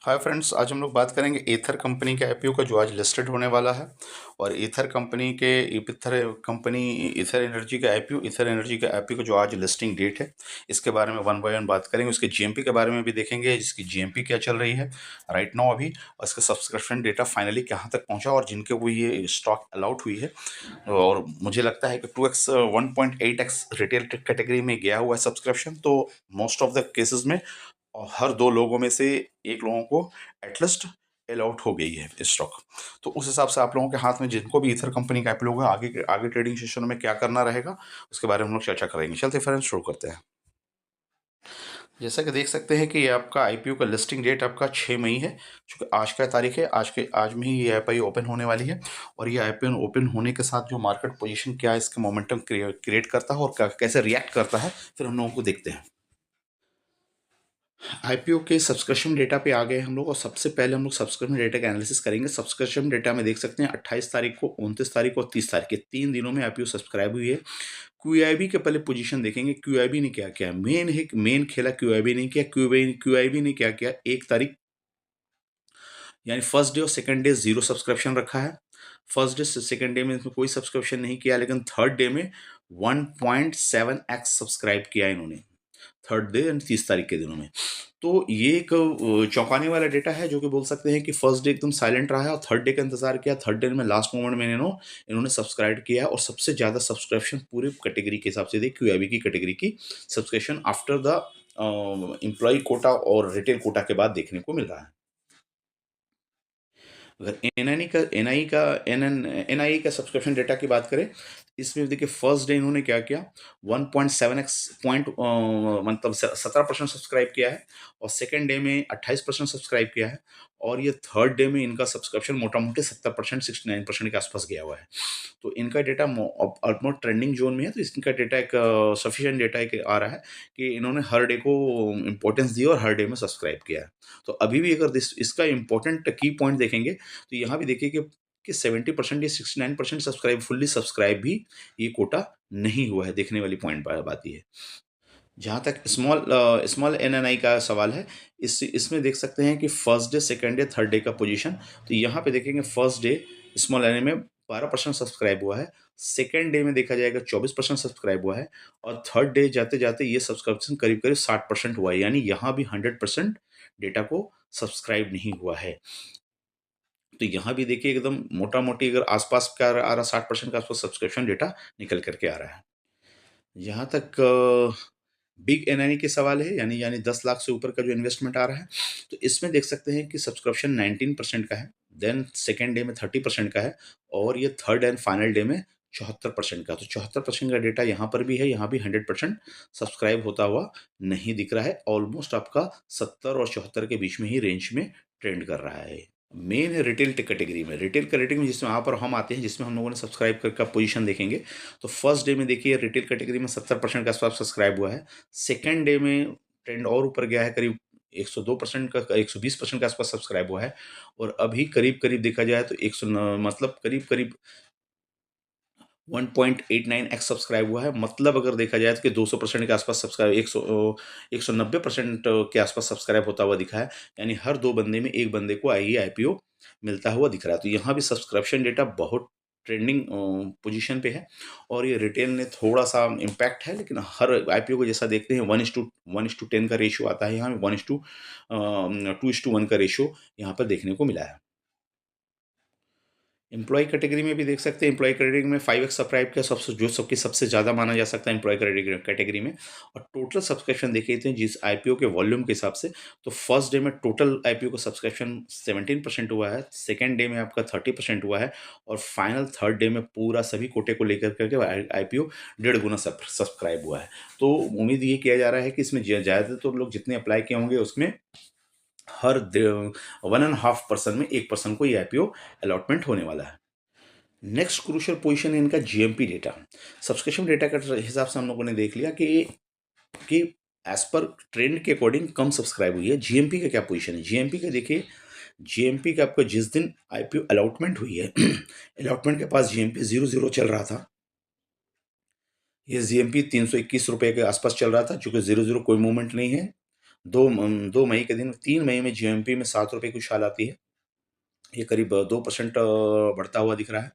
Hi friends, आज हम लोग बात करेंगे एथर कंपनी के आईपीओ का जो आज लिस्टेड होने वाला है। और एथर एनर्जी का आईपीओ का जो आज लिस्टिंग डेट है, इसके बारे में वन बाय वन बात करेंगे। उसके जीएमपी के बारे में भी देखेंगे, जिसकी जीएमपी क्या चल रही है राइट नाउ अभी, और इसका सब्सक्रिप्शन डेटा फाइनली कहाँ तक पहुँचा और जिनके को ये स्टॉक अलाउट हुई है। और मुझे लगता है कि 2x 1.8x रिटेल कैटेगरी में गया हुआ है सब्सक्रिप्शन, तो मोस्ट ऑफ द केसेस में और हर दो लोगों में से एक लोगों को एटलीस्ट अलाउट हो गई है स्टॉक। तो उस हिसाब से आप लोगों के हाथ में, जिनको भी ईथर कंपनी का आईपीओ होगा, आगे आगे ट्रेडिंग सेशन में क्या करना रहेगा उसके बारे में हम लोग चर्चा करेंगे। चलते फ्रेंड्स शुरू करते हैं। जैसा कि देख सकते हैं कि ये आपका आईपीओ का लिस्टिंग डेट आपका 6 मई है, चूँकि आज का तारीख है। आज में ही ये आईपीओ ओपन होने वाली है। और ये आईपीओ ओपन होने के साथ जो मार्केट पोजीशन क्या इसके मोमेंटम क्रिएट करता है और कैसे रिएक्ट करता है, फिर हम लोगों को देखते हैं। आईपीओ के सब्सक्रिप्शन डेटा पे आ गए हम लोग, और सबसे पहले हम लोग सब्सक्रिप्शन डेटा का एनालिसिस करेंगे। सब्सक्रिप्शन डेटा में देख सकते हैं 28 तारीख को, 29 तारीख को और 30 तारीख के 3 दिनों में आईपीओ सब्सक्राइब हुई है। क्यूआईबी के पहले पोजीशन देखेंगे, क्यूआईबी ने क्या किया। मेन खेला क्यूआईबी ने किया। क्यूआईबी ने क्या किया, 1 तारीख यानी फर्स्ट डे और सेकंड डे जीरो सब्सक्रिप्शन रखा है। फर्स्ट डे से सेकंड डे में इसमें कोई सब्सक्रिप्शन नहीं किया, लेकिन थर्ड डे में 1.7x सब्सक्राइब किया इन्होंने, थर्ड डे एंड 30 तारीख के दिनों में। तो ये एक चौंकाने वाला डेटा है, जो कि बोल सकते हैं कि फर्स्ट डे एकदम साइलेंट रहा है और थर्ड डे का इंतजार किया। थर्ड डे में लास्ट मोमेंट में इन्होंने सब्सक्राइब किया, और सबसे ज़्यादा सब्सक्रिप्शन पूरे कैटेगरी के हिसाब से दी, क्यूआईबी की कैटेगरी की subscription after the employee quota और रिटेल कोटा के बाद देखने को मिल रहा है। अगर एनआई का सब्सक्रिप्शन डेटा की बात करें, इसमें देखिए फर्स्ट डे इन्होंने क्या किया, 1.7x पॉइंट मतलब 17% सब्सक्राइब किया है, और सेकेंड डे में 28% सब्सक्राइब किया है, और ये थर्ड डे में इनका सब्सक्रिप्शन मोटा मोटी 70% 69% के आसपास गया हुआ है। तो इनका डेटा ऑलमोस्ट ट्रेंडिंग जोन में है। तो इनका डेटा एक सफिशिएंट डेटा एक आ रहा है कि इन्होंने हर डे को इम्पोर्टेंस दी और हर डे में सब्सक्राइब किया है। तो अभी भी अगर इसका इम्पोर्टेंट की पॉइंट देखेंगे, तो यहाँ भी देखिए कि 70% या 69% फुल्ली सब्सक्राइब भी ये कोटा नहीं हुआ है। देखने वाली पॉइंट बात ये है। जहाँ तक स्मॉल एनएनआई का सवाल है, इसमें देख सकते हैं कि first day, second day, third day का पोजीशन। तो यहाँ पे देखेंगे फर्स्ट डे स्मॉल एन में 12% सब्सक्राइब हुआ है, सेकंड डे में देखा जाएगा 24% सब्सक्राइब हुआ है, और थर्ड डे जाते जाते ये सब्सक्रिप्शन करीब करीब 60% हुआ है। यानी यहाँ भी 100% डेटा को सब्सक्राइब नहीं हुआ है। तो यहाँ भी देखिए एकदम मोटा मोटी अगर आसपास का आ रहा, 60% के आसपास सब्सक्रिप्शन डेटा निकल करके आ रहा है। जहाँ तक बिग एनआई के सवाल है, यानी 10 लाख से ऊपर का जो इन्वेस्टमेंट आ रहा है, तो इसमें देख सकते हैं कि सब्सक्रिप्शन 19% का है, देन सेकेंड डे में 30% का है, और ये थर्ड एंड फाइनल डे में 74% का। तो 74% का डेटा यहाँ पर भी है। यहाँ भी 100% सब्सक्राइब होता हुआ नहीं दिख रहा है। ऑलमोस्ट आपका 70 और 74 के बीच में ही रेंज में ट्रेंड कर रहा है। मेन है रिटेल कैटेगरी में। रिटेल कैटेगरी में जिसमें यहाँ पर हम आते हैं, जिसमें हम लोगों ने सब्सक्राइब करके पोजीशन देखेंगे, तो फर्स्ट डे में देखिए रिटेल कैटेगरी में 70% के आसपास सब्सक्राइब हुआ है। सेकेंड डे में ट्रेंड और ऊपर गया है, करीब 102% का, 120% के आसपास सब्सक्राइब हुआ है, और अभी करीब करीब देखा जाए तो 100 मतलब करीब करीब 1.89x सब्सक्राइब हुआ है। मतलब अगर देखा जाए तो कि 200% के आसपास सब्सक्राइब, 190% के आसपास सब्सक्राइब होता हुआ दिखा है। यानी हर दो बंदे में एक बंदे को आईपीओ मिलता हुआ दिख रहा है। तो यहाँ भी सब्सक्रिप्शन डेटा बहुत ट्रेंडिंग पोजीशन पे है, और ये रिटेल ने थोड़ा सा इम्पैक्ट है, लेकिन हर आईपीओ को जैसा देखते हैं 1:10 का रेशियो आता है। यहाँ 2:1 का रेशियो यहाँ पर देखने को मिला है। एम्प्लॉय कैटेगरी में भी देख सकते हैं, एम्प्लॉय कैटेगरी में 5x सब्सक्राइब किया, सबकी सबसे ज़्यादा माना जा सकता है एम्प्लॉय कैटेगरी में। और टोटल सब्सक्रिप्शन देखे थे जिस आईपीओ के वॉल्यूम के हिसाब से, तो फर्स्ट डे में टोटल आईपीओ का सब्सक्रिप्शन 17% हुआ है, सेकेंड डे में आपका 30% हुआ है, और फाइनल थर्ड डे में पूरा सभी कोटे को लेकर करके आईपीओ 1.5 गुना सब्सक्राइब हुआ है। तो उम्मीद ये किया जा रहा है कि इसमें ज़्यादातर लोग जितने अप्लाई किए होंगे, उसमें हर 1.5% में 1% को ये आईपीओ अलॉटमेंट होने वाला है। नेक्स्ट क्रूशियल पोजीशन है इनका जीएमपी डेटा। सब्सक्रिप्शन डेटा के हिसाब से हम लोगों ने देख लिया कि एज पर ट्रेंड के अकॉर्डिंग कम सब्सक्राइब हुई है। जीएमपी का क्या पोजीशन है, जीएमपी का देखिए, जीएमपी का आपको जिस दिन आईपीओ अलॉटमेंट हुई है अलॉटमेंट के पास जीएमपी 00 चल रहा था। ये जीएमपी 321 रुपए के आसपास चल रहा था, चूंकि 00 कोई मूवमेंट नहीं है, 2 मई के दिन 3 मई में जीएमपी में ₹7 की उछाल आती है। ये करीब 2% बढ़ता हुआ दिख रहा है।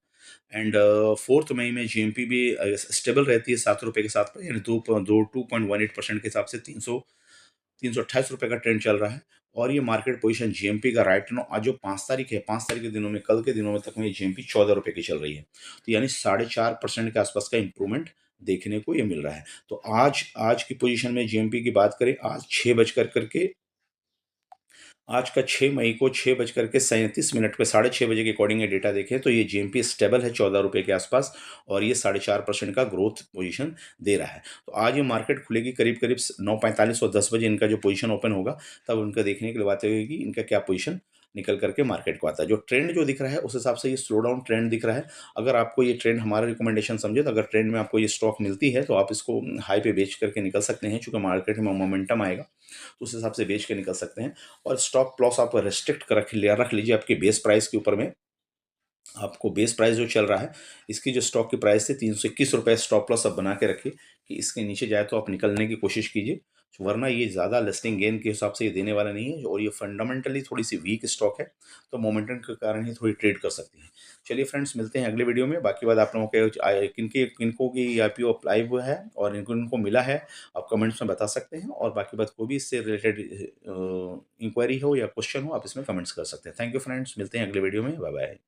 एंड 4th मई में जीएमपी भी स्टेबल रहती है ₹7 के साथ में, यानी 2.18% के हिसाब से 328 रुपए का ट्रेंड चल रहा है। और ये मार्केट पोजीशन जीएमपी का राइट नाउ आज जो 5 तारीख है, 5 तारीख के दिनों में, कल के दिनों में तक में जीएमपी ₹14 की चल रही है। तो यानी 4.5% के आसपास का इंप्रूवमेंट देखने को ये मिल रहा है। तो आज आज की पोजीशन में जीएमपी की बात करें, आज 6 बज कर के आज का 6 मई को 6 बज कर के 37 मिनट पे 6:30 बजे के अकॉर्डिंग ये डेटा देखें तो ये जीएमपी स्टेबल है ₹14 के आसपास, और ये 4.5% का ग्रोथ पोजीशन दे रहा है। तो आज ये मार्केट खुलेगी करीब-करीब 9:45 और 10 बजे इनका जो पोजीशन ओपन होगा, तब उनका देखने के लिए बात होगी कि इनका क्या पोजीशन निकल कर के मार्केट को आता है। जो ट्रेंड जो दिख रहा है उस हिसाब से ये स्लो डाउन ट्रेंड दिख रहा है। अगर आपको ये ट्रेंड हमारा रिकमेंडेशन समझे, तो अगर ट्रेंड में आपको ये स्टॉक मिलती है तो आप इसको हाई पे बेच करके निकल सकते हैं, चूँकि मार्केट में मोमेंटम आएगा, तो उस हिसाब से बेच के निकल सकते हैं। और स्टॉप लॉस आप रिस्ट्रिक्ट कर रख लीजिए आपके बेस प्राइस के ऊपर में। आपको बेस प्राइस जो चल रहा है, इसकी जो स्टॉक की प्राइस थी ₹321, स्टॉप लॉस आप बना के रखिए कि इसके नीचे जाए तो आप निकलने की कोशिश कीजिए, वरना ये ज़्यादा लिस्टिंग गेन के हिसाब से ये देने वाला नहीं है, और ये फंडामेंटली थोड़ी सी वीक स्टॉक है, तो मोमेंटम के कारण ही थोड़ी ट्रेड कर सकती है। चलिए फ्रेंड्स, मिलते हैं अगले वीडियो में। बाकी बात आप लोगों के किनको की आईपीओ अप्लाई हुआ है और इनको इनको मिला है, आप कमेंट्स में बता सकते हैं, और बाकी बात कोई भी इससे रिलेटेड इंक्वायरी हो या क्वेश्चन हो, आप इसमें कमेंट्स कर सकते हैं। थैंक यू फ्रेंड्स, मिलते हैं अगले वीडियो में। Bye bye.